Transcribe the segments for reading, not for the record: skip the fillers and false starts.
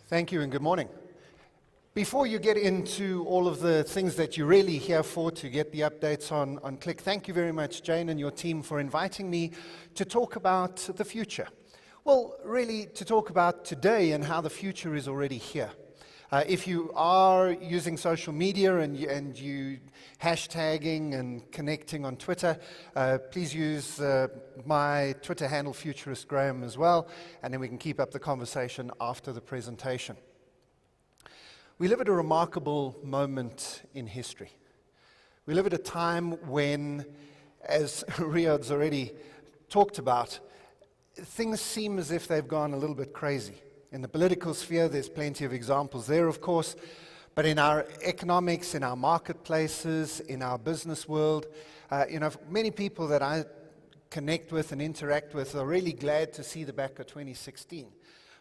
Thank you and good morning. Before you get into all of the things that you're really here for to get the updates on Qlik, thank you very much, Jane and your team, for inviting me to talk about the future. Well, really to talk about today and how the future is already here. If you are using social media and you hashtagging and connecting on Twitter, please use my Twitter handle, Futurist Graeme, as well, and then we can keep up the conversation after the presentation. We live at a remarkable moment in history. We live at a time when, as Riyadh's already talked about, things seem as if they've gone a little bit crazy. In the political sphere, there's plenty of examples there, of course, but in our economics, in our marketplaces, in our business world, many people that I connect with and interact with are really glad to see the back of 2016.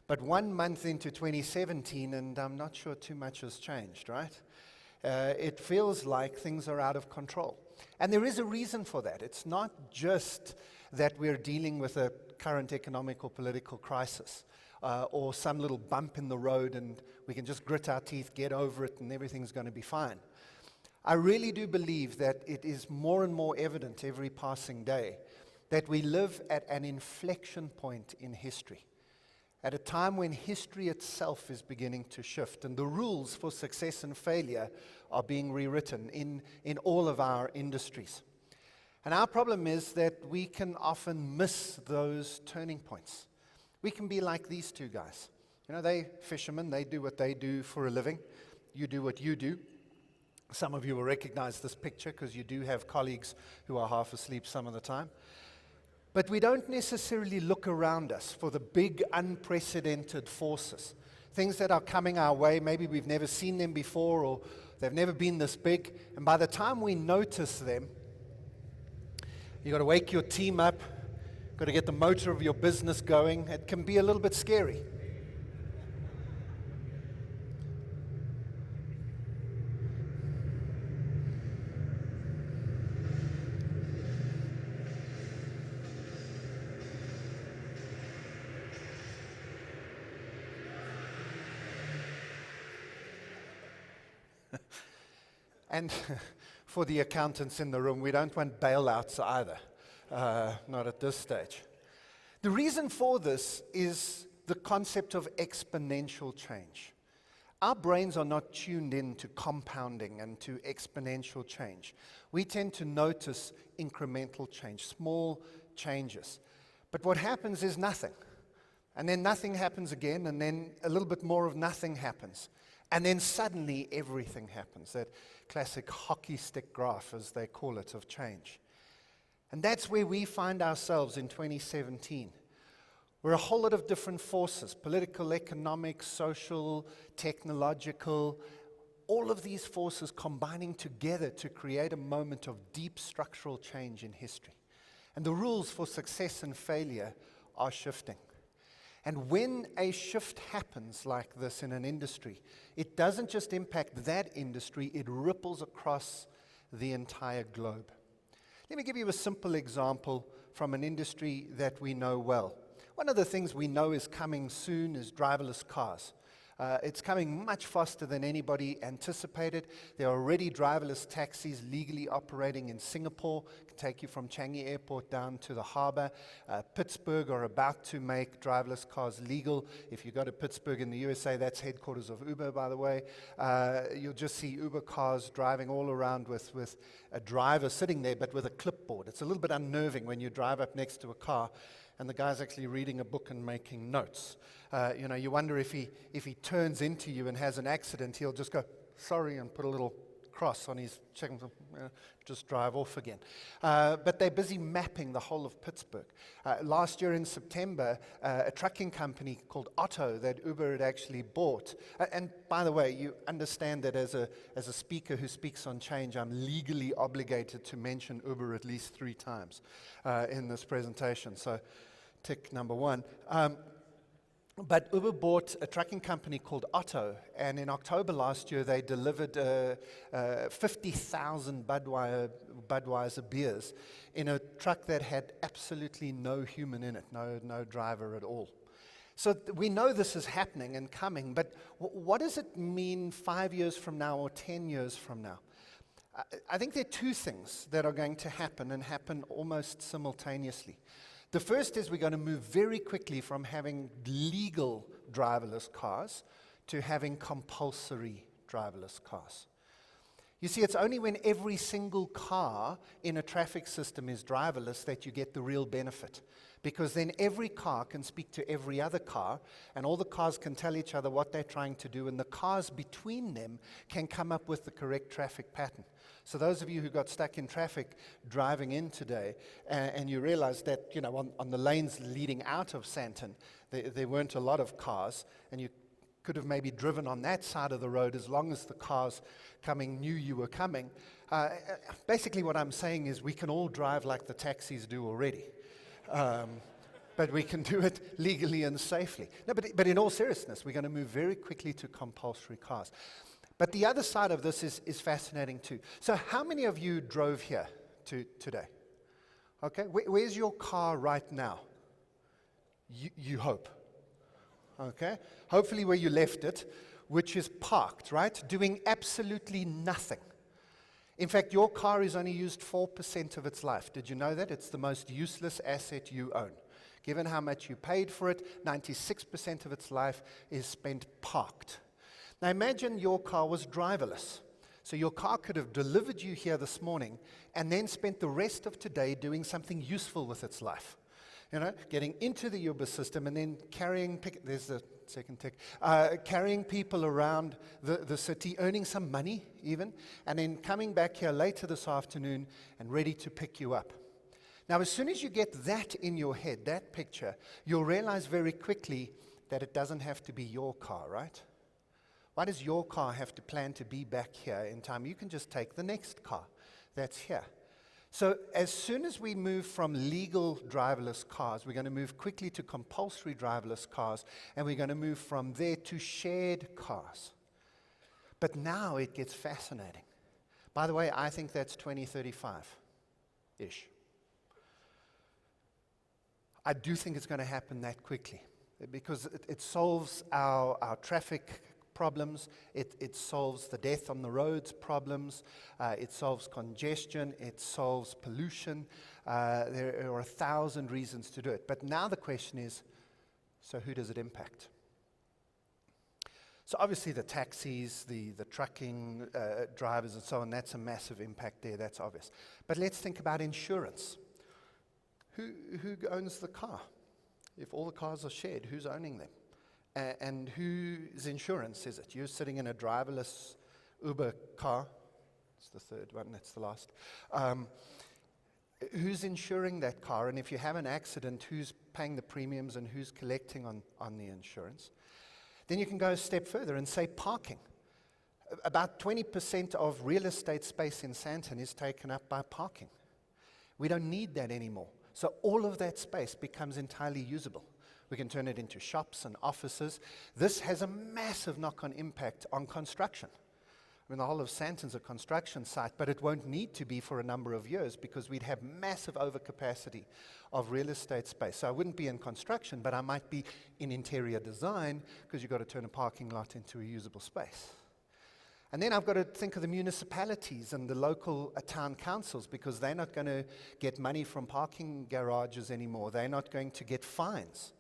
But 1 month into 2017, and I'm not sure too much has changed, right? It feels like things are out of control. And there is a reason for that. It's not just that we're dealing with a current economic or political crisis. Or some little bump in the road and we can just grit our teeth, get over it, and everything's going to be fine. I really do believe that it is more and more evident every passing day that we live at an inflection point in history, at a time when history itself is beginning to shift and the rules for success and failure are being rewritten in all of our industries. And our problem is that we can often miss those turning points. We can be like these two guys. They fishermen, they do what they do for a living. You do what you do. Some of you will recognize this picture because you do have colleagues who are half asleep some of the time. But we don't necessarily look around us for the big unprecedented forces, things that are coming our way. Maybe we've never seen them before or they've never been this big. And by the time we notice them, you've got to wake your team up, got to get the motor of your business going. It can be a little bit scary. And for the accountants in the room, we don't want bailouts either. Not at this stage. The reason for this is the concept of exponential change. Our brains are not tuned in to compounding and to exponential change. We tend to notice incremental change, small changes. But what happens is nothing. And then nothing happens again, and then a little bit more of nothing happens. And then suddenly everything happens. That classic hockey stick graph, as they call it, of change. And that's where we find ourselves in 2017. We're a whole lot of different forces, political, economic, social, technological, all of these forces combining together to create a moment of deep structural change in history. And the rules for success and failure are shifting. And when a shift happens like this in an industry, it doesn't just impact that industry, it ripples across the entire globe. Let me give you a simple example from an industry that we know well. One of the things we know is coming soon is driverless cars. It's coming much faster than anybody anticipated. There are already driverless taxis legally operating in Singapore. Can take you from Changi Airport down to the harbor. Pittsburgh are about to make driverless cars legal. If you go to Pittsburgh in the USA, that's headquarters of Uber, by the way. You'll just see Uber cars driving all around with a driver sitting there, but with a clipboard. It's a little bit unnerving when you drive up next to a car and the guy's actually reading a book and making notes. You wonder if he turns into you and has an accident, he'll just go, sorry, and put a little cross on his check, just drive off again. But they're busy mapping the whole of Pittsburgh. Last year in September, a trucking company called Otto that Uber had actually bought. And by the way, you understand that as a speaker who speaks on change, I'm legally obligated to mention Uber at least 3 times in this presentation. So tick number 1. But Uber bought a trucking company called Otto, and in October last year they delivered 50,000 Budweiser beers in a truck that had absolutely no human in it, no driver at all. So we know this is happening and coming, but what does it mean 5 years from now or 10 years from now? I think there are two things that are going to happen and happen almost simultaneously. The first is we're going to move very quickly from having legal driverless cars to having compulsory driverless cars. You see, it's only when every single car in a traffic system is driverless that you get the real benefit. Because then every car can speak to every other car, and all the cars can tell each other what they're trying to do, and the cars between them can come up with the correct traffic pattern. So those of you who got stuck in traffic driving in today, and you realize that, on the lanes leading out of Sandton, there weren't a lot of cars, and you could have maybe driven on that side of the road as long as the cars coming knew you were coming. Basically what I'm saying is we can all drive like the taxis do already. But we can do it legally and safely. No, but in all seriousness, we're going to move very quickly to compulsory cars. But the other side of this is fascinating too. So how many of you drove here today? Okay, where's your car right now? You hope. Okay, hopefully where you left it, which is parked, right? Doing absolutely nothing. In fact, your car is only used 4% of its life. Did you know that? It's the most useless asset you own. Given how much you paid for it, 96% of its life is spent parked. Now imagine your car was driverless. So your car could have delivered you here this morning and then spent the rest of today doing something useful with its life. Getting into the Uber system and then carrying carrying people around the city, earning some money even, and then coming back here later this afternoon and ready to pick you up. Now, as soon as you get that in your head, that picture, you'll realize very quickly that it doesn't have to be your car, right? Why does your car have to plan to be back here in time? You can just take the next car that's here. So as soon as we move from legal driverless cars, we're going to move quickly to compulsory driverless cars, and we're going to move from there to shared cars. But now it gets fascinating. By the way, I think that's 2035-ish. I do think it's going to happen that quickly because it solves our traffic problems, it solves the death on the roads problems, it solves congestion, it solves pollution. There are 1,000 reasons to do it. But now the question is, so who does it impact? So obviously the taxis, the trucking drivers and so on, that's a massive impact there, that's obvious. But let's think about insurance. Who owns the car? If all the cars are shared, who's owning them? And whose insurance is it? You're sitting in a driverless Uber car. It's the third one, that's the last. Who's insuring that car? And if you have an accident, who's paying the premiums and who's collecting on the insurance? Then you can go a step further and say parking. About 20% of real estate space in Sandton is taken up by parking. We don't need that anymore. So all of that space becomes entirely usable. We can turn it into shops and offices. This has a massive knock-on impact on construction. I mean, the whole of Sandton's a construction site, but it won't need to be for a number of years because we'd have massive overcapacity of real estate space. So I wouldn't be in construction, but I might be in interior design because you've got to turn a parking lot into a usable space. And then I've got to think of the municipalities and the local town councils because they're not going to get money from parking garages anymore. They're not going to get fines.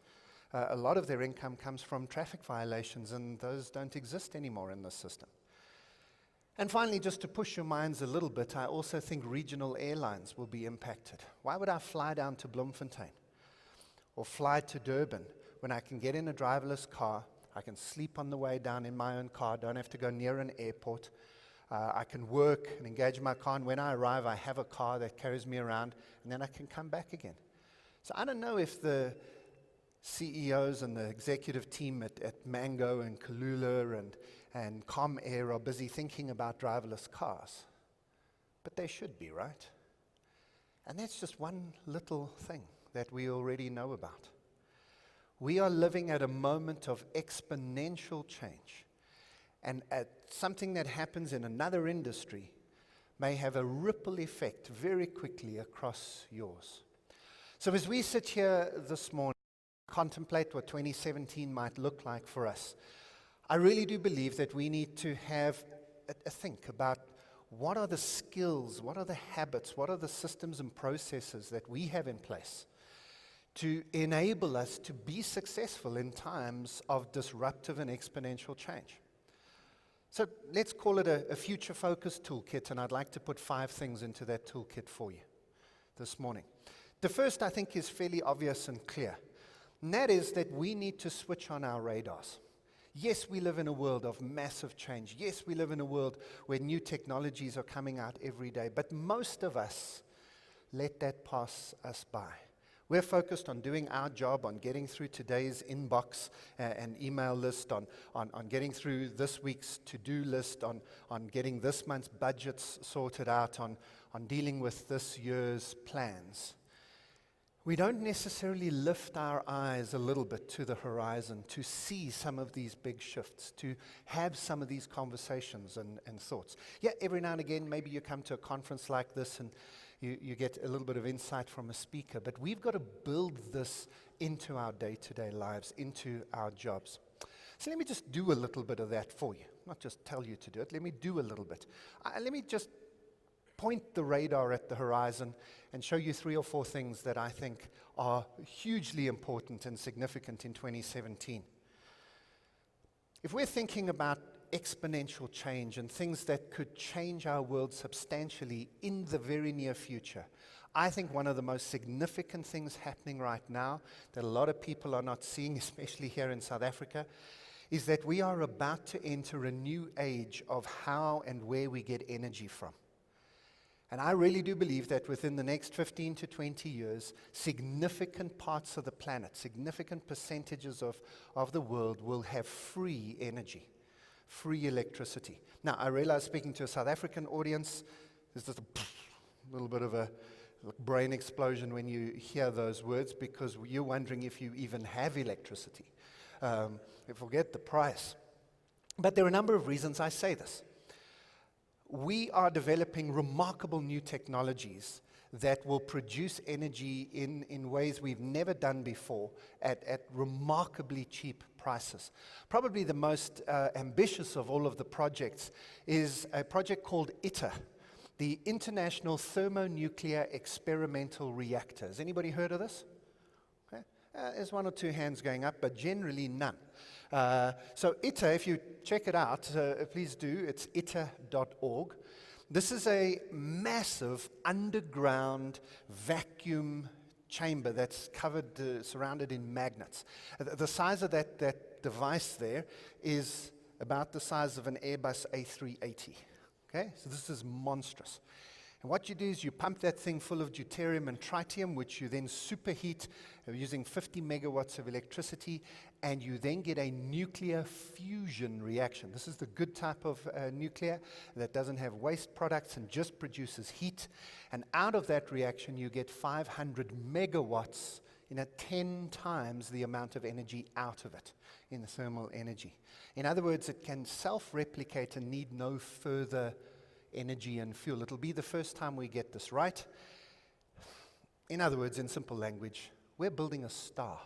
A lot of their income comes from traffic violations, and those don't exist anymore in this system. And finally, just to push your minds a little bit, I also think regional airlines will be impacted. Why would I fly down to Bloemfontein or fly to Durban when I can get in a driverless car, I can sleep on the way down in my own car, don't have to go near an airport, I can work and engage my car, and when I arrive, I have a car that carries me around, and then I can come back again. So I don't know if the CEOs and the executive team at Mango and Kulula and ComAir are busy thinking about driverless cars. But they should be, right? And that's just one little thing that we already know about. We are living at a moment of exponential change. And at something that happens in another industry may have a ripple effect very quickly across yours. So as we sit here this morning, contemplate what 2017 might look like for us, I really do believe that we need to have a think about what are the skills, what are the habits, what are the systems and processes that we have in place to enable us to be successful in times of disruptive and exponential change. So let's call it a future-focused toolkit, and I'd like to put 5 things into that toolkit for you this morning. The first, I think, is fairly obvious and clear, and that is that we need to switch on our radars. Yes, we live in a world of massive change. Yes, we live in a world where new technologies are coming out every day, but most of us let that pass us by. We're focused on doing our job, on getting through today's inbox and email list, on getting through this week's to-do list, on getting this month's budgets sorted out, on dealing with this year's plans. We don't necessarily lift our eyes a little bit to the horizon to see some of these big shifts, to have some of these conversations and thoughts. Yeah, every now and again, maybe you come to a conference like this and you get a little bit of insight from a speaker, but we've got to build this into our day-to-day lives, into our jobs. So let me just do a little bit of that for you, not just tell you to do it. Let me do a little bit. Let me just point the radar at the horizon and show you 3 or 4 things that I think are hugely important and significant in 2017. If we're thinking about exponential change and things that could change our world substantially in the very near future, I think one of the most significant things happening right now that a lot of people are not seeing, especially here in South Africa, is that we are about to enter a new age of how and where we get energy from. And I really do believe that within the next 15 to 20 years, significant parts of the planet, significant percentages of the world will have free energy, free electricity. Now, I realize speaking to a South African audience, there's just a little bit of a brain explosion when you hear those words because you're wondering if you even have electricity. Forget the price. But there are a number of reasons I say this. We are developing remarkable new technologies that will produce energy in ways we've never done before at remarkably cheap prices. Probably the most ambitious of all of the projects is a project called ITER, the International Thermonuclear Experimental Reactor. Has anybody heard of this? Okay. There's 1 or 2 hands going up, but generally none. So ITER, if you check it out, please do, it's iter.org. This is a massive underground vacuum chamber that's covered, surrounded in magnets. The size of that device there is about the size of an Airbus A380. Okay, so this is monstrous. And what you do is you pump that thing full of deuterium and tritium, which you then superheat using 50 megawatts of electricity, and you then get a nuclear fusion reaction. This is the good type of nuclear that doesn't have waste products and just produces heat. And out of that reaction, you get 500 megawatts, 10 times the amount of energy out of it in the thermal energy. In other words, it can self-replicate and need no further energy and fuel. It'll be the first time we get this right. In other words, in simple language, we're building a star.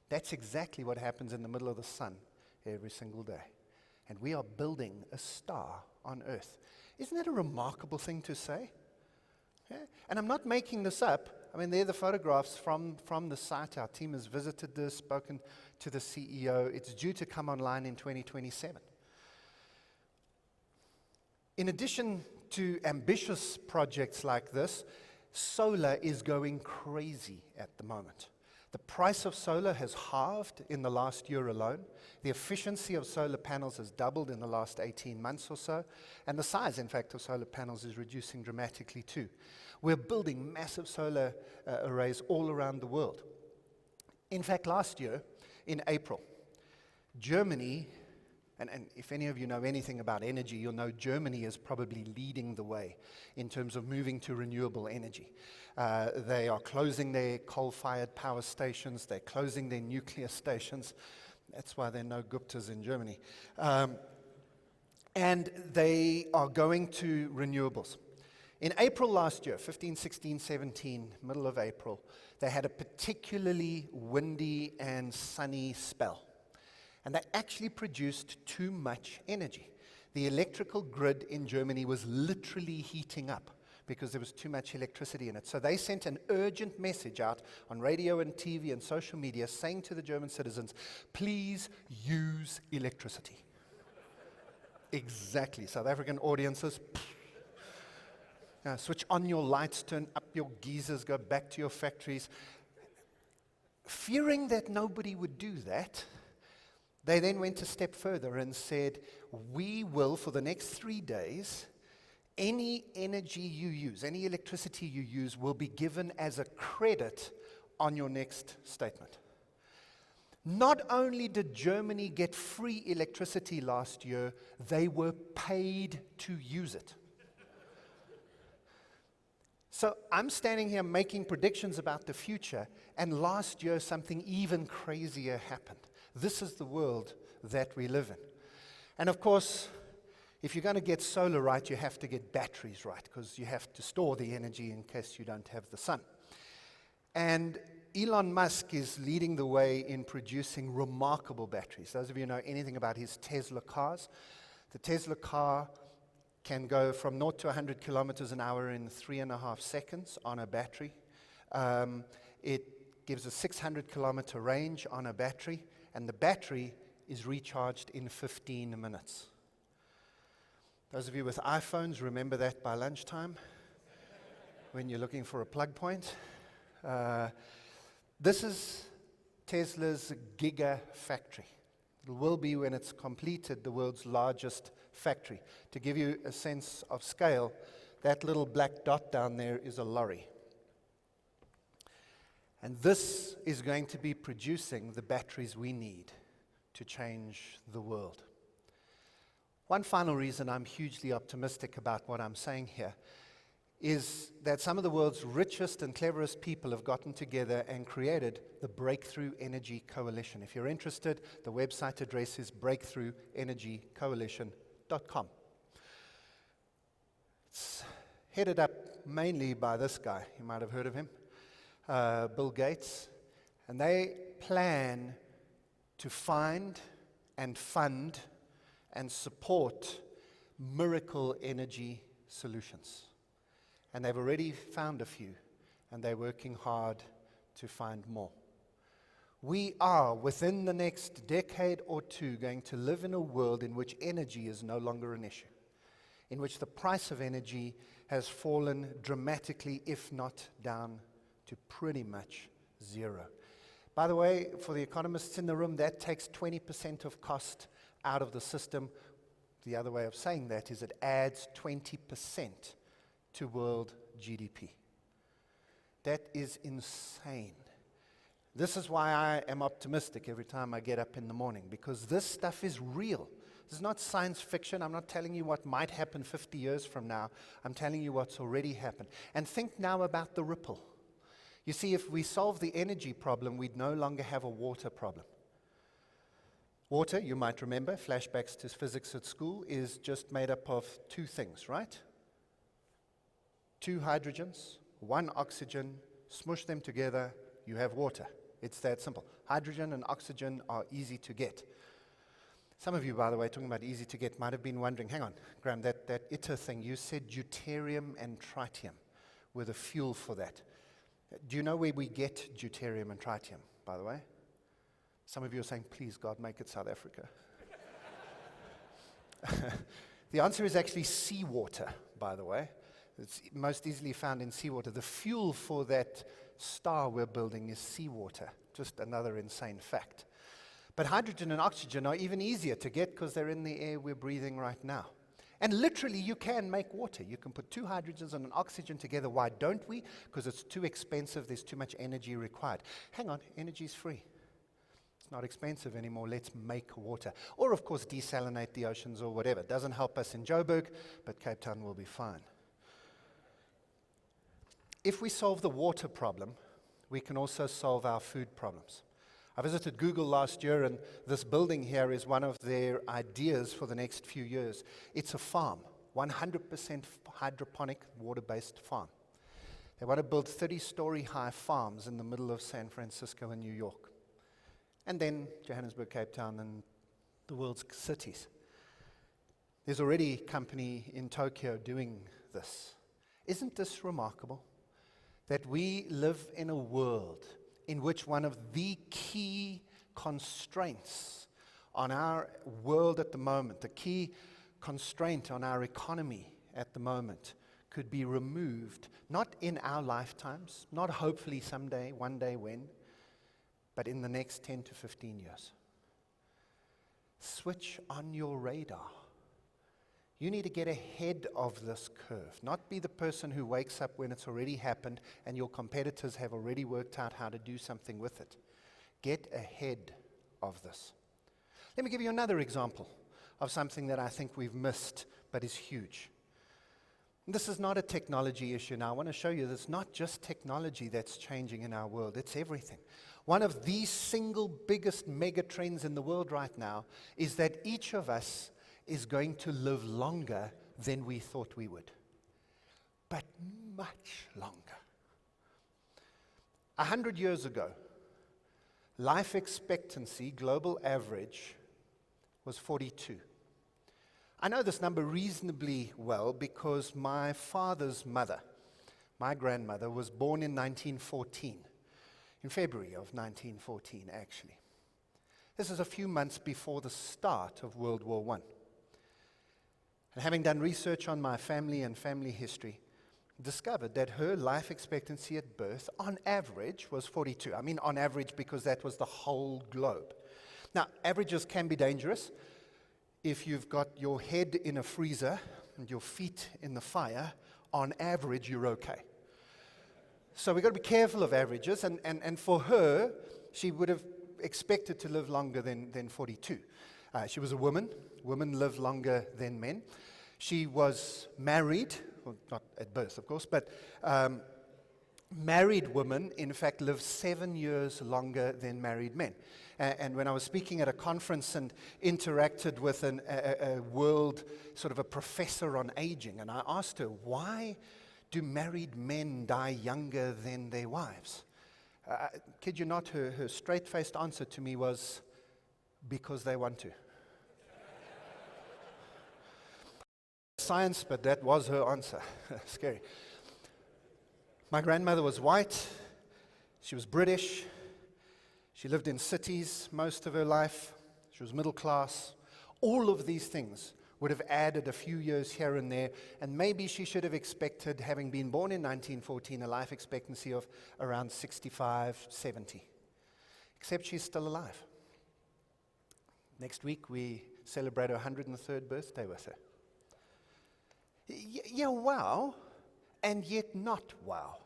That's exactly what happens in the middle of the sun every single day. And we are building a star on Earth. Isn't that a remarkable thing to say? Yeah? And I'm not making this up. I mean, they're the photographs from the site. Our team has visited this, spoken to the CEO. It's due to come online in 2027. In addition to ambitious projects like this, solar is going crazy at the moment. The price of solar has halved in the last year alone. The efficiency of solar panels has doubled in the last 18 months or so. And the size, in fact, of solar panels is reducing dramatically too. We're building massive solar arrays all around the world. In fact, last year, in April, Germany, and if any of you know anything about energy, you'll know Germany is probably leading the way in terms of moving to renewable energy. They are closing their coal-fired power stations. They're closing their nuclear stations. That's why there are no Guptas in Germany. And they are going to renewables. In April last year, 15, 16, 17, middle of April, they had a particularly windy and sunny spell. And they actually produced too much energy. The electrical grid in Germany was literally heating up because there was too much electricity in it. So they sent an urgent message out on radio and TV and social media saying to the German citizens, please use electricity. Exactly. South African audiences, switch on your lights, turn up your geysers, go back to your factories. Fearing that nobody would do that, they then went a step further and said, we will, for the next 3 days, any energy you use, any electricity you use will be given as a credit on your next statement. Not only did Germany get free electricity last year, they were paid to use it. So I'm standing here making predictions about the future, and last year something even crazier happened. This is the world that we live in. And of course, if you're going to get solar right, you have to get batteries right, because you have to store the energy in case you don't have the sun. And Elon Musk is leading the way in producing remarkable batteries. Those of you who know anything about his Tesla cars, the Tesla car can go from 0 to 100 kilometers an hour in 3.5 seconds on a battery. It gives a 600 kilometer range on a battery, and the battery is recharged in 15 minutes. Those of you with iPhones, remember that by lunchtime when you're looking for a plug point. This is Tesla's gigafactory. It will be, when it's completed, the world's largest factory. To give you a sense of scale, that little black dot down there is a lorry. And this is going to be producing the batteries we need to change the world. One final reason I'm hugely optimistic about what I'm saying here is that some of the world's richest and cleverest people have gotten together and created the Breakthrough Energy Coalition. If you're interested, the website address is breakthroughenergycoalition.com. It's headed up mainly by this guy. You might have heard of him, Bill Gates. And they plan to find and fund and support miracle energy solutions. And they've already found a few, and they're working hard to find more. We are, within the next decade or two, going to live in a world in which energy is no longer an issue, in which the price of energy has fallen dramatically, if not down to pretty much zero. By the way, for the economists in the room, that takes 20% of cost out of the system. The other way of saying that is it adds 20% to world GDP. That is insane. This is why I am optimistic every time I get up in the morning, because this stuff is real. This is not science fiction. I'm not telling you what might happen 50 years from now. I'm telling you what's already happened. And think now about the ripple. You see, if we solve the energy problem, we'd no longer have a water problem. Water, you might remember, flashbacks to physics at school, is just made up of two things, right? 2 hydrogens, 1 oxygen, smush them together, you have water. It's that simple. Hydrogen and oxygen are easy to get. Some of you, by the way, talking about easy to get, might have been wondering, hang on, Graeme, that ITER thing, you said deuterium and tritium were the fuel for that. Do you know where we get deuterium and tritium, by the way? Some of you are saying, please, God, make it South Africa. The answer is actually seawater, by the way. It's most easily found in seawater. The fuel for that star we're building is seawater. Just another insane fact. But hydrogen and oxygen are even easier to get because they're in the air we're breathing right now. And literally, you can make water. You can put 2 hydrogens and an oxygen together. Why don't we? Because it's too expensive. There's too much energy required. Hang on, energy's free. It's not expensive anymore. Let's make water. Or, of course, desalinate the oceans or whatever. It doesn't help us in Joburg, but Cape Town will be fine. If we solve the water problem, we can also solve our food problems. I visited Google last year, and this building here is one of their ideas for the next few years. It's a farm, 100% hydroponic, water-based farm. They want to build 30-story high farms in the middle of San Francisco and New York. And then Johannesburg, Cape Town, and the world's cities. There's already a company in Tokyo doing this. Isn't this remarkable? That we live in a world in which one of the key constraints on our world at the moment, the key constraint on our economy at the moment, could be removed, not in our lifetimes, not hopefully someday, one day when, but in the next 10 to 15 years. Switch on your radar. You need to get ahead of this curve, not be the person who wakes up when it's already happened and your competitors have already worked out how to do something with it. Get ahead of this. Let me give you another example of something that I think we've missed but is huge. This is not a technology issue now. I want to show you that it's not just technology that's changing in our world, it's everything. One of the single biggest mega trends in the world right now is that each of us is going to live longer than we thought we would. But much longer. 100 years ago, life expectancy, global average, was 42. I know this number reasonably well because my father's mother, my grandmother, was born in 1914, in February of 1914, actually. This is a few months before the start of World War I. And having done research on my family and family history, discovered that her life expectancy at birth, on average, was 42. I mean on average because that was the whole globe. Now, averages can be dangerous. If you've got your head in a freezer and your feet in the fire, on average, you're okay. So we've got to be careful of averages, and for her, she would have expected to live longer than 42. She was a woman. Women live longer than men. She was married, well, not at birth, of course, but married women, in fact, live 7 years longer than married men. And when I was speaking at a conference and interacted with a world, sort of a professor on aging, and I asked her, why do married men die younger than their wives? Kid you not, her straight-faced answer to me was, because they want to. Science, but that was her answer. Scary. My grandmother was white. She was British. She lived in cities most of her life. She was middle class. All of these things would have added a few years here and there, and maybe she should have expected, having been born in 1914, a life expectancy of around 65, 70. Except she's still alive. Next week we celebrate her 103rd birthday with her. Yeah, wow, and yet not wow,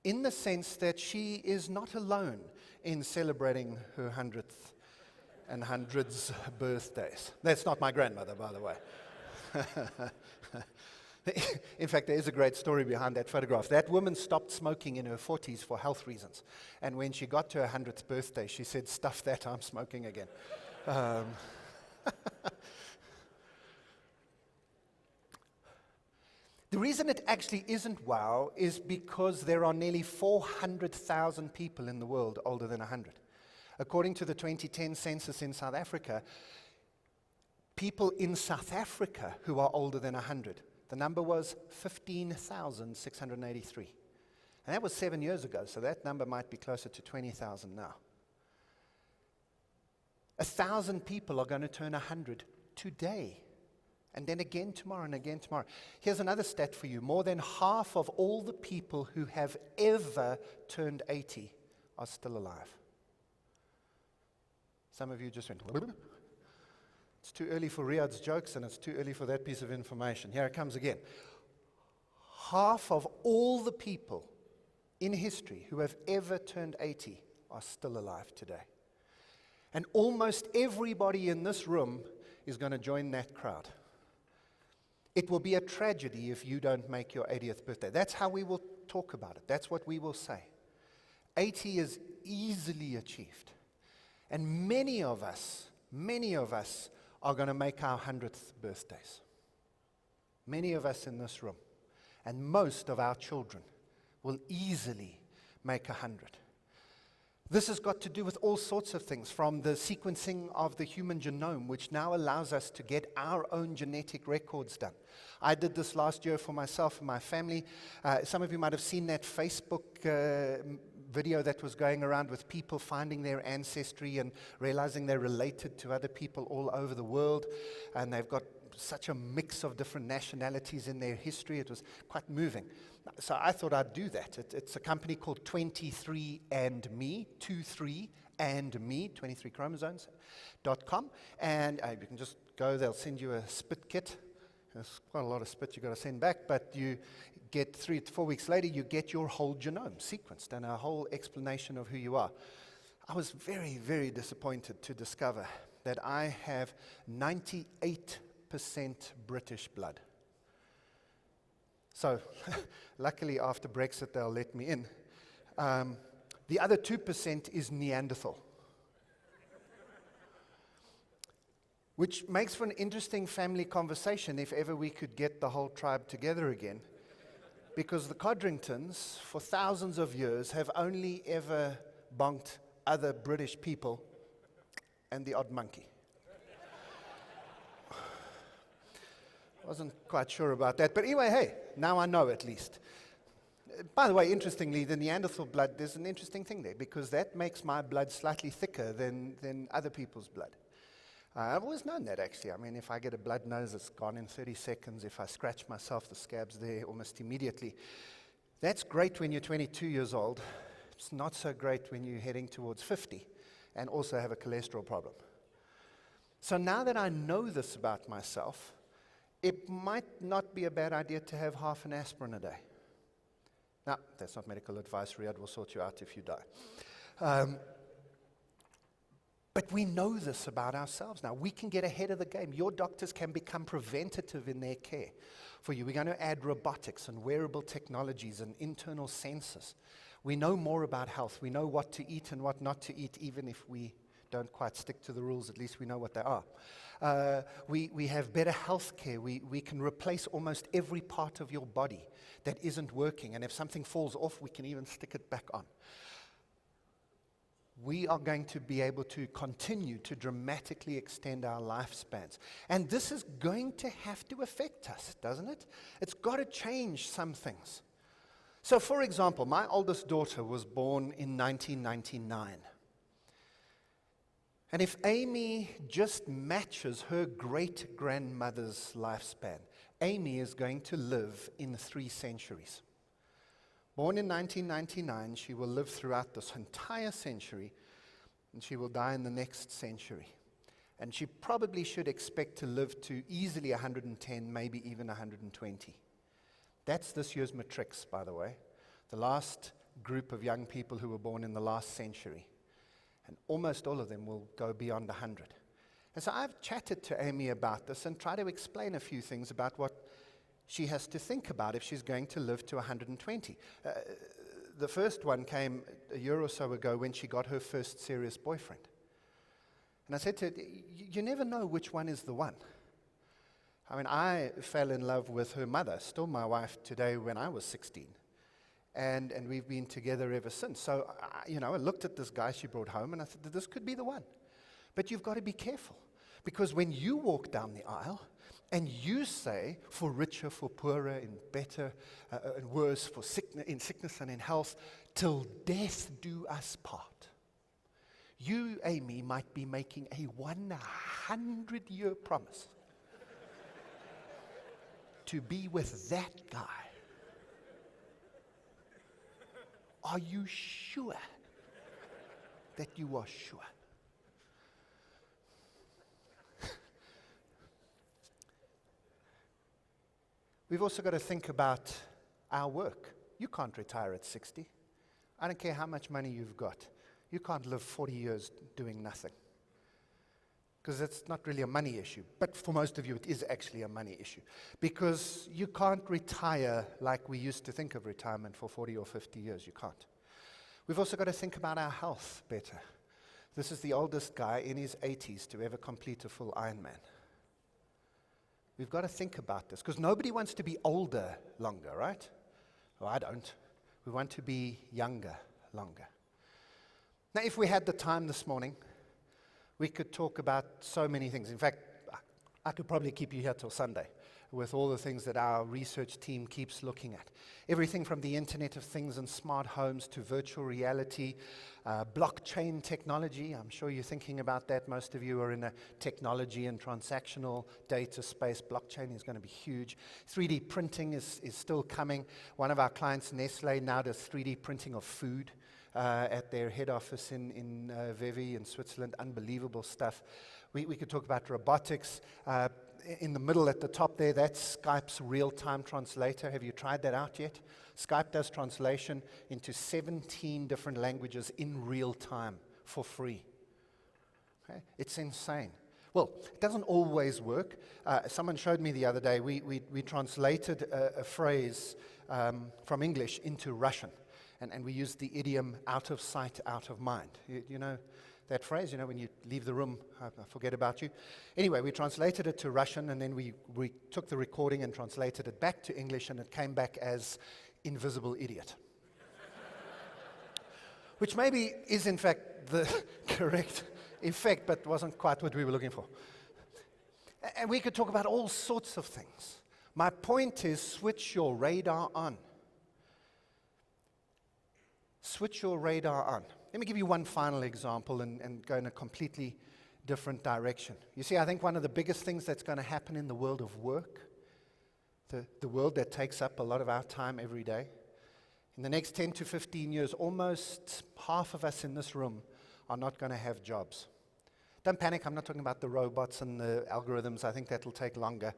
in the sense that she is not alone in celebrating her 100th and hundreds birthdays. That's not my grandmother, by the way. In fact, there is a great story behind that photograph. That woman stopped smoking in her 40s for health reasons. And when she got to her 100th birthday, she said, "Stuff that, I'm smoking again." The reason it actually isn't wow is because there are nearly 400,000 people in the world older than 100. According to the 2010 census in South Africa, people in South Africa who are older than 100, the number was 15,683. And that was 7 years ago, so that number might be closer to 20,000 now. 1,000 people are going to turn 100 today. And then again tomorrow and again tomorrow. Here's another stat for you. More than half of all the people who have ever turned 80 are still alive. Some of you just went, it's too early for Riyadh's jokes and it's too early for that piece of information. Here it comes again. Half of all the people in history who have ever turned 80 are still alive today. And almost everybody in this room is going to join that crowd. It will be a tragedy if you don't make your 80th birthday. That's how we will talk about it. That's what we will say. 80 is easily achieved. And many of us are going to make our 100th birthdays. Many of us in this room. And most of our children will easily make 100. This has got to do with all sorts of things, from the sequencing of the human genome, which now allows us to get our own genetic records done. I did this last year for myself and my family. Some of you might have seen that Facebook video that was going around with people finding their ancestry and realizing they're related to other people all over the world, and they've got such a mix of different nationalities in their history. It was quite moving. So I thought I'd do that. It's a company called 23andMe, 23andMe, 23 chromosomes.com. And you can just go, they'll send you a spit kit. There's quite a lot of spit you've got to send back, but you get 3 to 4 weeks later, you get your whole genome sequenced and a whole explanation of who you are. I was very, very disappointed to discover that I have 98% British blood. So, luckily after Brexit they'll let me in. The other 2% is Neanderthal. Which makes for an interesting family conversation if ever we could get the whole tribe together again. Because the Codringtons, for thousands of years, have only ever bonked other British people and the odd monkey. Wasn't quite sure about that, but anyway, hey, now I know at least. By the way, interestingly, the Neanderthal blood, there's an interesting thing there, because that makes my blood slightly thicker than other people's blood. I've always known that, actually. I mean, if I get a blood nose, it's gone in 30 seconds. If I scratch myself, the scab's there almost immediately. That's great when you're 22 years old. It's not so great when you're heading towards 50 and also have a cholesterol problem. So now that I know this about myself, it might not be a bad idea to have half an aspirin a day. Now, that's not medical advice. Riyadh will sort you out if you die. But we know this about ourselves now. We can get ahead of the game. Your doctors can become preventative in their care for you. We're going to add robotics and wearable technologies and internal sensors. We know more about health. We know what to eat and what not to eat, even if we don't quite stick to the rules. At least we know what they are. We have better health care. We can replace almost every part of your body that isn't working. And if something falls off, we can even stick it back on. We are going to be able to continue to dramatically extend our lifespans. And this is going to have to affect us, doesn't it? It's got to change some things. So, for example, my oldest daughter was born in 1999. And if Amy just matches her great-grandmother's lifespan, Amy is going to live in 3 centuries. Born in 1999, she will live throughout this entire century, and she will die in the next century. And she probably should expect to live to easily 110, maybe even 120. That's this year's matrics, by the way, the last group of young people who were born in the last century. And almost all of them will go beyond 100. And so I've chatted to Amy about this and tried to explain a few things about what she has to think about if she's going to live to 120. The first one came a year or so ago when she got her first serious boyfriend. And I said to her, you never know which one is the one. I mean, I fell in love with her mother, still my wife today, when I was 16. And we've been together ever since. So, I looked at this guy she brought home and I said, this could be the one. But you've got to be careful. Because when you walk down the aisle and you say, for richer, for poorer, in better and worse, for in sickness and in health, till death do us part. You, Amy, might be making a 100-year promise to be with that guy. Are you sure that you are sure? We've also got to think about our work. You can't retire at 60. I don't care how much money you've got. You can't live 40 years doing nothing. Because it's not really a money issue. But for most of you, it is actually a money issue. Because you can't retire like we used to think of retirement for 40 or 50 years. You can't. We've also got to think about our health better. This is the oldest guy in his 80s to ever complete a full Ironman. We've got to think about this. Because nobody wants to be older longer, right? Well, I don't. We want to be younger, longer. Now, if we had the time this morning, we could talk about so many things. In fact, I could probably keep you here till Sunday with all the things that our research team keeps looking at. Everything from the Internet of Things and smart homes to virtual reality, blockchain technology. I'm sure you're thinking about that. Most of you are in a technology and transactional data space. Blockchain is going to be huge. 3D printing is still coming. One of our clients, Nestle, now does 3D printing of food at their head office in Vevey in Switzerland. Unbelievable stuff. We could talk about robotics. In the middle at the top there, that's Skype's real-time translator. Have you tried that out yet? Skype does translation into 17 different languages in real time for free. Okay? It's insane. Well, it doesn't always work. Someone showed me the other day, we translated a phrase from English into Russian, and we used the idiom out of sight, out of mind. You know that phrase, when you leave the room, I forget about you. Anyway, we translated it to Russian, and then we took the recording and translated it back to English, and it came back as invisible idiot. Which maybe is, in fact, the correct effect, but wasn't quite what we were looking for. And we could talk about all sorts of things. My point is, switch your radar on. Switch your radar on. Let me give you one final example and go in a completely different direction. You see, I think one of the biggest things that's going to happen in the world of work, the world that takes up a lot of our time every day, in the next 10 to 15 years, almost half of us in this room are not going to have jobs. Don't panic, I'm not talking about the robots and the algorithms. I think that will take longer,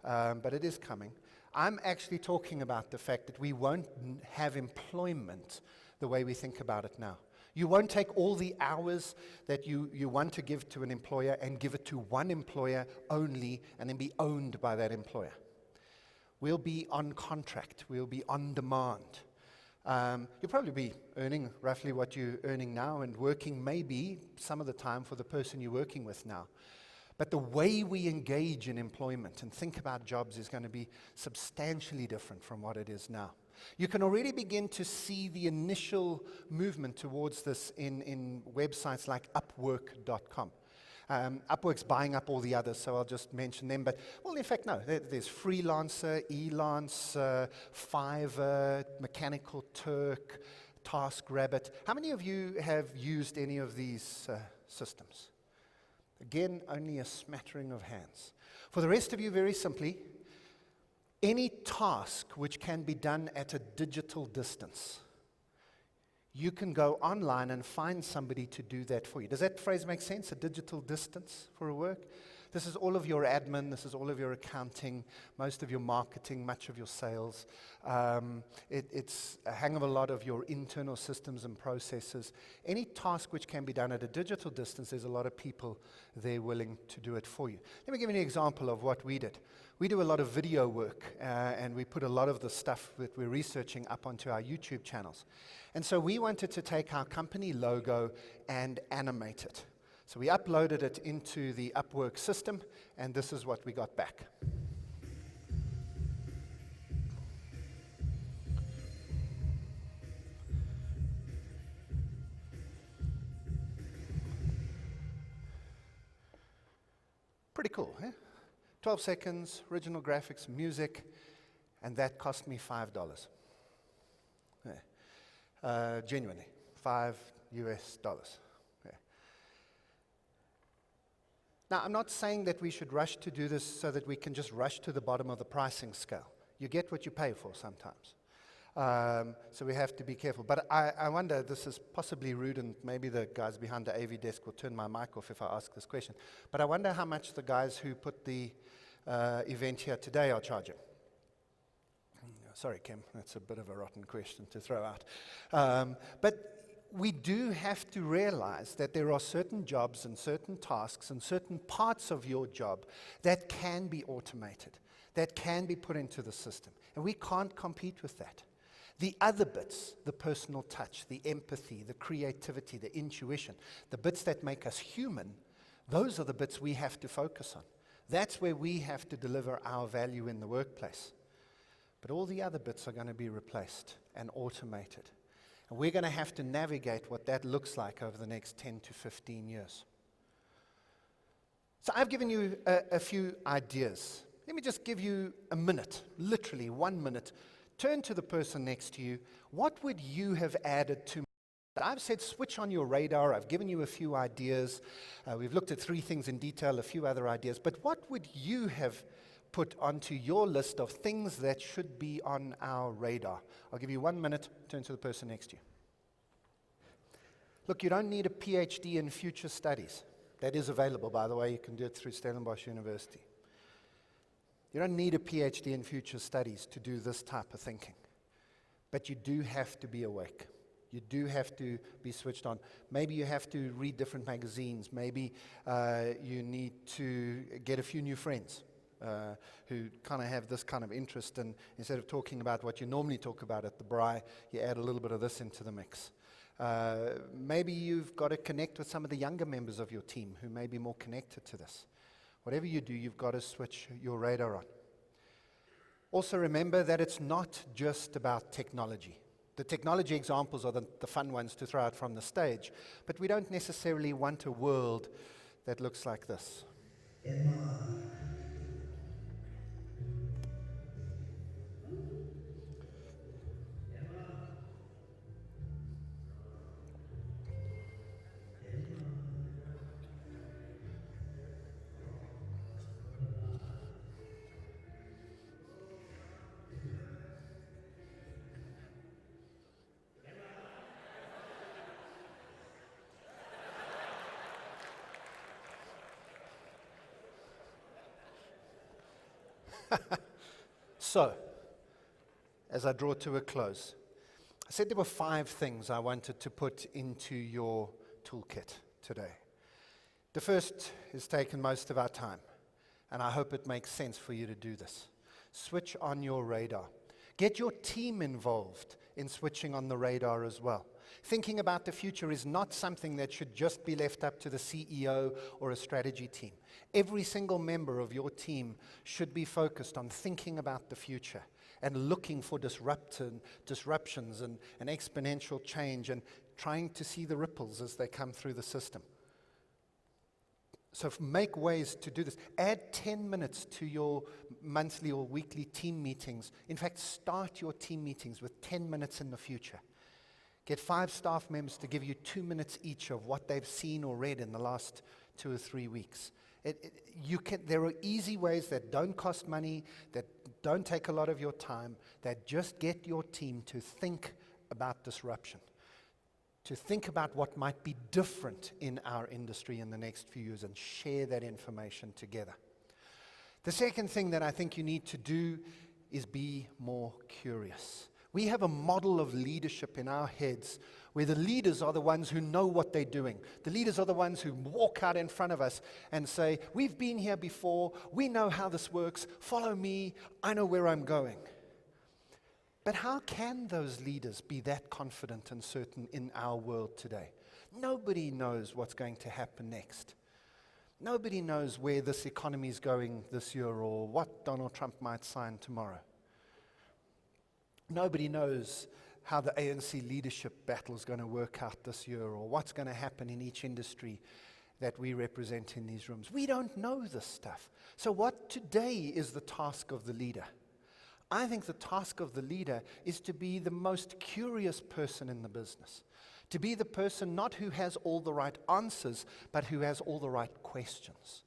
but it is coming. I'm actually talking about the fact that we won't have employment the way we think about it now. You won't take all the hours that you want to give to an employer and give it to one employer only and then be owned by that employer. We'll be on contract. We'll be on demand. You'll probably be earning roughly what you're earning now and working maybe some of the time for the person you're working with now. But the way we engage in employment and think about jobs is going to be substantially different from what it is now. You can already begin to see the initial movement towards this in websites like Upwork.com. Upwork's buying up all the others, so I'll just mention them. But, well, in fact, no. There's Freelancer, Elance, Fiverr, Mechanical Turk, TaskRabbit. How many of you have used any of these systems? Again, only a smattering of hands. For the rest of you, very simply, any task which can be done at a digital distance, you can go online and find somebody to do that for you. Does that phrase make sense? A digital distance for a work? This is all of your admin, this is all of your accounting, most of your marketing, much of your sales. It's a hang of a lot of your internal systems and processes. Any task which can be done at a digital distance, there's a lot of people there willing to do it for you. Let me give you an example of what we did. We do a lot of video work, and we put a lot of the stuff that we're researching up onto our YouTube channels. And so we wanted to take our company logo and animate it. So we uploaded it into the Upwork system, and this is what we got back. Pretty cool, eh? 12 seconds, original graphics, music, and that cost me $5. Yeah. Genuinely, $5 US. Yeah. Now, I'm not saying that we should rush to do this so that we can just rush to the bottom of the pricing scale. You get what you pay for sometimes. So we have to be careful. But I wonder, this is possibly rude, and maybe the guys behind the AV desk will turn my mic off if I ask this question. But I wonder how much the guys who put the event here today are charging. Sorry, Kim, that's a bit of a rotten question to throw out. But we do have to realize that there are certain jobs and certain tasks and certain parts of your job that can be automated, that can be put into the system. And we can't compete with that. The other bits, the personal touch, the empathy, the creativity, the intuition, the bits that make us human, those are the bits we have to focus on. That's where we have to deliver our value in the workplace. But all the other bits are going to be replaced and automated. And we're going to have to navigate what that looks like over the next 10 to 15 years. So I've given you a few ideas. Let me just give you a minute, literally 1 minute. Turn to the person next to you. What would you have added to? I've said switch on your radar. I've given you a few ideas. We've looked at 3 things in detail, a few other ideas. But what would you have put onto your list of things that should be on our radar? I'll give you 1 minute. Turn to the person next to you. Look, you don't need a PhD in future studies. That is available, by the way. You can do it through Stellenbosch University. You don't need a PhD in future studies to do this type of thinking. But you do have to be awake. You do have to be switched on. Maybe you have to read different magazines. Maybe you need to get a few new friends who kind of have this kind of interest. And instead of talking about what you normally talk about at the braai, you add a little bit of this into the mix. Maybe you've got to connect with some of the younger members of your team who may be more connected to this. Whatever you do, you've got to switch your radar on. Also remember that it's not just about technology. The technology examples are the fun ones to throw out from the stage, but we don't necessarily want a world that looks like this. So, as I draw to a close, I said there were 5 things I wanted to put into your toolkit today. The first has taken most of our time, and I hope it makes sense for you to do this. Switch on your radar. Get your team involved in switching on the radar as well. Thinking about the future is not something that should just be left up to the CEO or a strategy team. Every single member of your team should be focused on thinking about the future and looking for disruptions and exponential change and trying to see the ripples as they come through the system. So make ways to do this. Add 10 minutes to your monthly or weekly team meetings. In fact, start your team meetings with 10 minutes in the future. Get 5 staff members to give you 2 minutes each of what they've seen or read in the last 2 or 3 weeks. There are easy ways that don't cost money, that don't take a lot of your time, that just get your team to think about disruption, to think about what might be different in our industry in the next few years and share that information together. The second thing that I think you need to do is be more curious. We have a model of leadership in our heads where the leaders are the ones who know what they're doing. The leaders are the ones who walk out in front of us and say, we've been here before, we know how this works, follow me, I know where I'm going. But how can those leaders be that confident and certain in our world today? Nobody knows what's going to happen next. Nobody knows where this economy is going this year or what Donald Trump might sign tomorrow. Nobody knows how the ANC leadership battle is going to work out this year or what's going to happen in each industry that we represent in these rooms. We don't know this stuff. So what today is the task of the leader? I think the task of the leader is to be the most curious person in the business. To be the person not who has all the right answers, but who has all the right questions.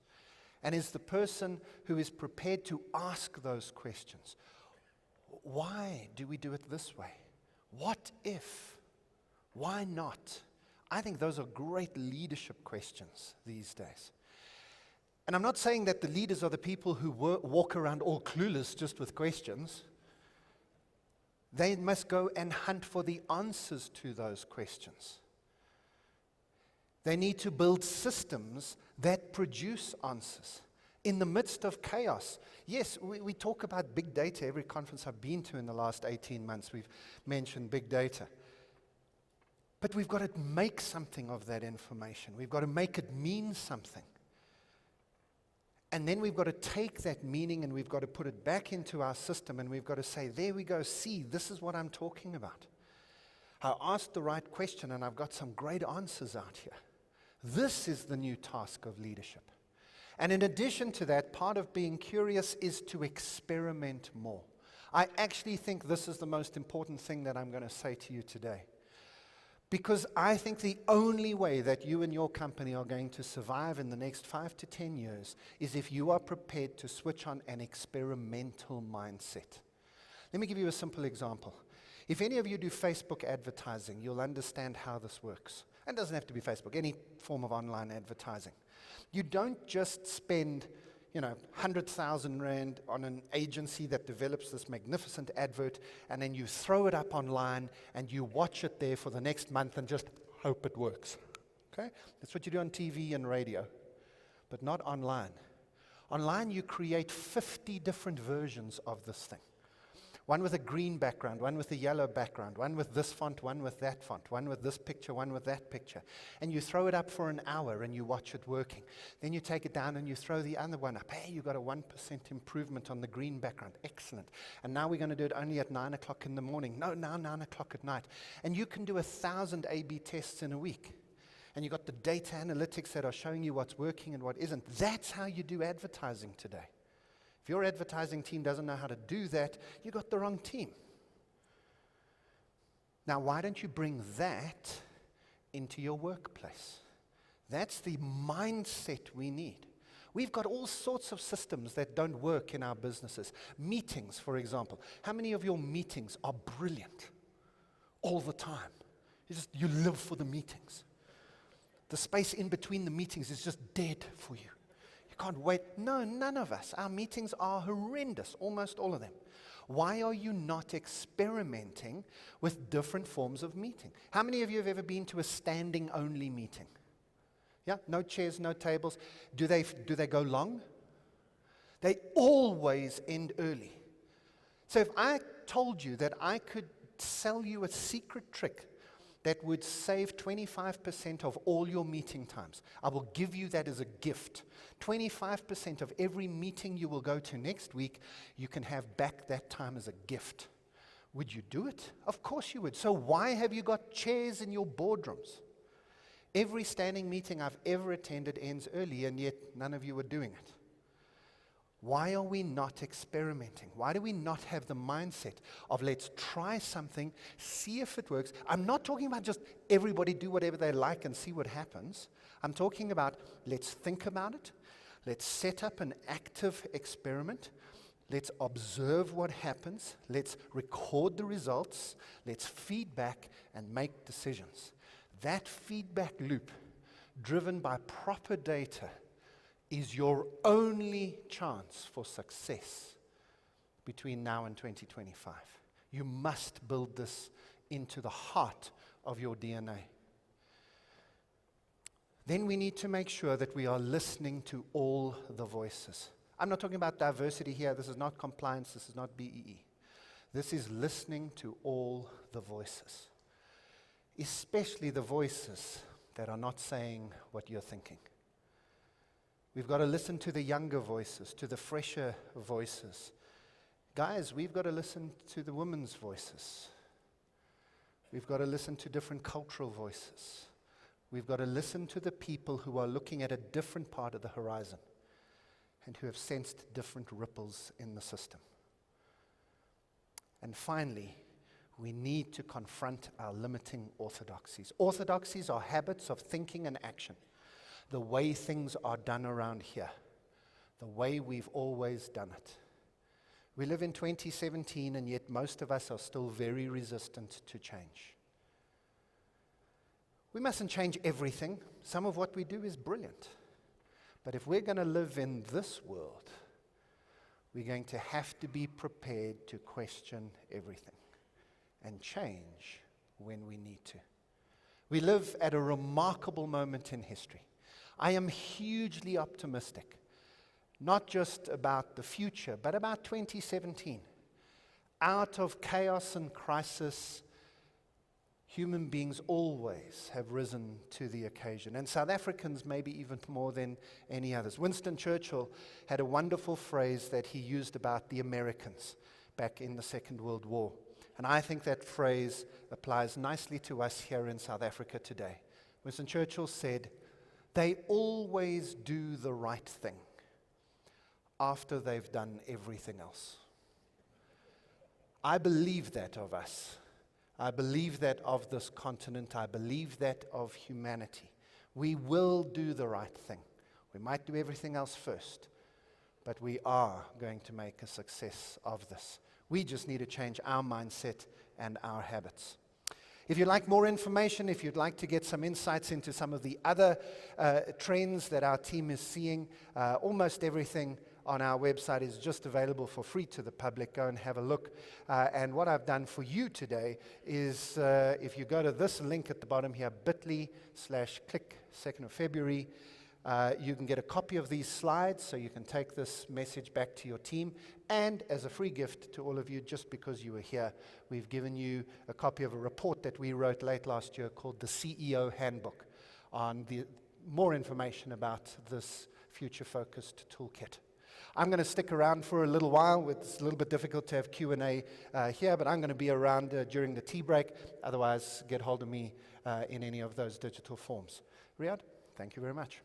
And is the person who is prepared to ask those questions. Why do we do it this way? What if? Why not? I think those are great leadership questions these days. And I'm not saying that the leaders are the people who walk around all clueless just with questions. They must go and hunt for the answers to those questions. They need to build systems that produce answers. In the midst of chaos. Yes, we talk about big data. Every conference I've been to in the last 18 months, we've mentioned big data. But we've got to make something of that information. We've got to make it mean something. And then we've got to take that meaning and we've got to put it back into our system, and we've got to say, there we go, see, this is what I'm talking about. I asked the right question and I've got some great answers out here. This is the new task of leadership. And in addition to that, part of being curious is to experiment more. I actually think this is the most important thing that I'm going to say to you today. Because I think the only way that you and your company are going to survive in the next 5 to 10 years is if you are prepared to switch on an experimental mindset. Let me give you a simple example. If any of you do Facebook advertising, you'll understand how this works. And it doesn't have to be Facebook, any form of online advertising. You don't just spend 100,000 Rand on an agency that develops this magnificent advert, and then you throw it up online and you watch it there for the next month and just hope it works. Okay? That's what you do on TV and radio, but not online. Online, you create 50 different versions of this thing. One with a green background, one with a yellow background, one with this font, one with that font, one with this picture, one with that picture. And you throw it up for an hour and you watch it working. Then you take it down and you throw the other one up. Hey, you got a 1% improvement on the green background. Excellent. And now we're going to do it only at 9 o'clock in the morning. No, now 9 o'clock at night. And you can do 1,000 A/B tests in a week. And you've got the data analytics that are showing you what's working and what isn't. That's how you do advertising today. If your advertising team doesn't know how to do that, you got the wrong team. Now, why don't you bring that into your workplace? That's the mindset we need. We've got all sorts of systems that don't work in our businesses. Meetings, for example. How many of your meetings are brilliant all the time? You live for the meetings. The space in between the meetings is just dead for you. You can't wait. No, none of us. Our meetings are horrendous, almost all of them. Why are you not experimenting with different forms of meeting? How many of you have ever been to a standing-only meeting? Yeah, no chairs, no tables. Do they go long? They always end early. So if I told you that I could sell you a secret trick that would save 25% of all your meeting times, I will give you that as a gift. 25% of every meeting you will go to next week, you can have back that time as a gift. Would you do it? Of course you would. So why have you got chairs in your boardrooms? Every standing meeting I've ever attended ends early, and yet none of you are doing it. Why are we not experimenting? Why do we not have the mindset of let's try something, see if it works? I'm not talking about just everybody do whatever they like and see what happens. I'm talking about let's think about it. Let's set up an active experiment. Let's observe what happens. Let's record the results. Let's feedback and make decisions. That feedback loop, driven by proper data, is your only chance for success between now and 2025. You must build this into the heart of your DNA. Then we need to make sure that we are listening to all the voices. I'm not talking about diversity here. This is not compliance. This is not BEE. This is listening to all the voices, especially the voices that are not saying what you're thinking. We've got to listen to the younger voices, to the fresher voices. Guys, we've got to listen to the women's voices. We've got to listen to different cultural voices. We've got to listen to the people who are looking at a different part of the horizon and who have sensed different ripples in the system. And finally, we need to confront our limiting orthodoxies. Orthodoxies are habits of thinking and action. The way things are done around here, the way we've always done it. We live in 2017, and yet most of us are still very resistant to change. We mustn't change everything. Some of what we do is brilliant. But if we're going to live in this world, we're going to have to be prepared to question everything and change when we need to. We live at a remarkable moment in history. I am hugely optimistic, not just about the future, but about 2017. Out of chaos and crisis, Human beings always have risen to the occasion, and South Africans maybe even more than any others. Winston Churchill had a wonderful phrase that he used about the Americans back in the Second World War. And I think that phrase applies nicely to us here in South Africa today. Winston Churchill said, "They always do the right thing after they've done everything else." I believe that of us. I believe that of this continent. I believe that of humanity. We will do the right thing. We might do everything else first, but we are going to make a success of this. We just need to change our mindset and our habits. If you'd like more information, if you'd like to get some insights into some of the other trends that our team is seeing, almost everything on our website is just available for free to the public. Go and have a look. And what I've done for you today is if you go to this link at the bottom here, bit.ly/Qlik, 2nd of February, you can get a copy of these slides so you can take this message back to your team. And as a free gift to all of you, just because you were here, we've given you a copy of a report that we wrote late last year called the CEO Handbook on more information about this future-focused toolkit. I'm going to stick around for a little while. It's a little bit difficult to have Q&A here, but I'm going to be around during the tea break. Otherwise, get hold of me in any of those digital forms. Riyadh, thank you very much.